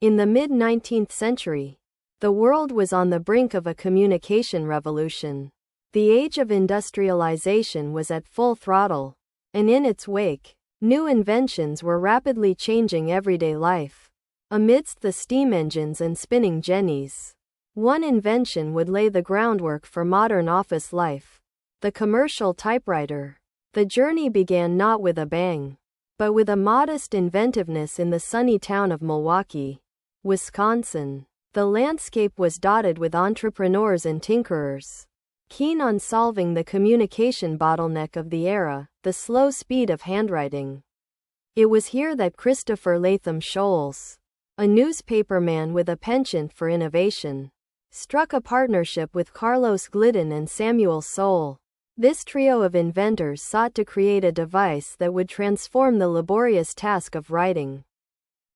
In the mid-19th century, the world was on the brink of a communication revolution. The age of industrialization was at full throttle, and in its wake, new inventions were rapidly changing everyday life. Amidst the steam engines and spinning jennies, one invention would lay the groundwork for modern office life: the commercial typewriter. The journey began not with a bang, but with a modest inventiveness in the sunny town of Milwaukee, Wisconsin. The landscape was dotted with entrepreneurs and tinkerers, keen on solving the communication bottleneck of the era, the slow speed of handwriting. It was here that Christopher Latham Scholes, a newspaperman with a penchant for innovation, struck a partnership with Carlos Glidden and Samuel Soule. This trio of inventors sought to create a device that would transform the laborious task of writing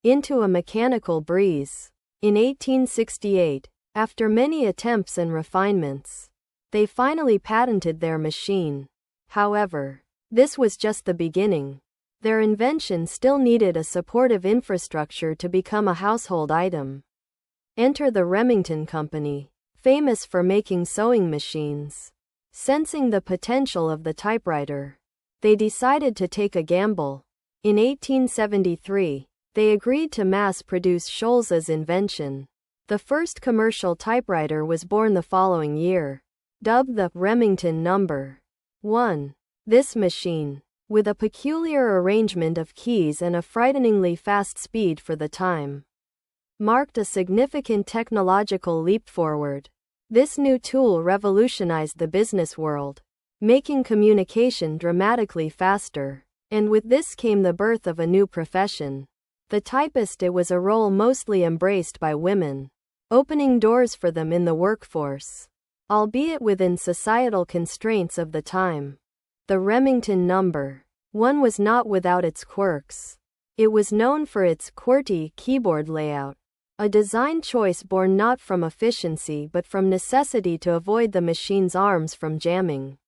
into a mechanical breeze. In 1868, after many attempts and refinements, they finally patented their machine. However, this was just the beginning. Their invention still needed a supportive infrastructure to become a household item. Enter the Remington Company, famous for making sewing machines. Sensing the potential of the typewriter, they decided to take a gamble. In 1873, they agreed to mass-produce Scholes's invention. The first commercial typewriter was born the following year, dubbed the Remington No. 1. This machine, with a peculiar arrangement of keys and a frighteningly fast speed for the time, marked a significant technological leap forward. This new tool revolutionized the business world, making communication dramatically faster. And with this came the birth of a new profession, the typist. It was a role mostly embraced by women, opening doors for them in the workforce, albeit within societal constraints of the time. The Remington No. 1 was not without its quirks. It was known for its QWERTY keyboard layout, a design choice born not from efficiency but from necessity to avoid the machine's arms from jamming.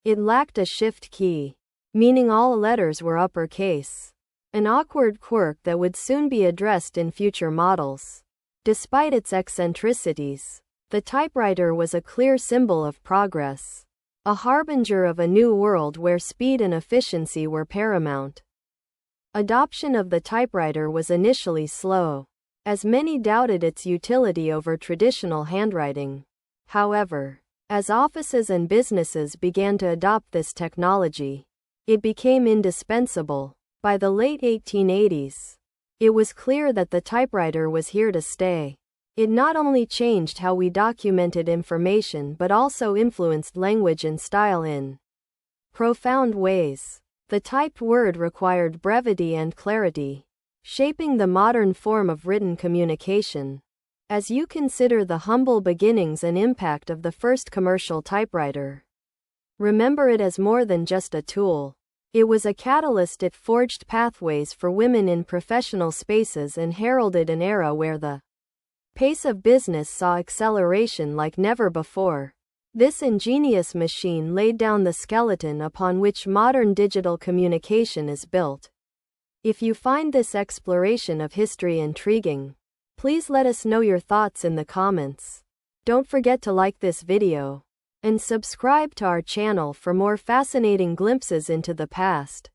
It lacked a shift key, meaning all letters were uppercase, an awkward quirk that would soon be addressed in future models. Despite its eccentricities, the typewriter was a clear symbol of progress, a harbinger of a new world where speed and efficiency were paramount. Adoption of the typewriter was initially slow, as many doubted its utility over traditional handwriting. However, as offices and businesses began to adopt this technology, it became indispensable. By the late 1880s, it was clear that the typewriter was here to stay. It not only changed how we documented information but also influenced language and style in profound ways. The typed word required brevity and clarity, shaping the modern form of written communication. As you consider the humble beginnings and impact of the first commercial typewriter, remember it as more than just a tool. It was a catalyst. It forged pathways for women in professional spaces and heralded an era where the pace of business saw acceleration like never before. This ingenious machine laid down the skeleton upon which modern digital communication is built. If you find this exploration of history intriguing, please let us know your thoughts in the comments. Don't forget to like this video and subscribe to our channel for more fascinating glimpses into the past.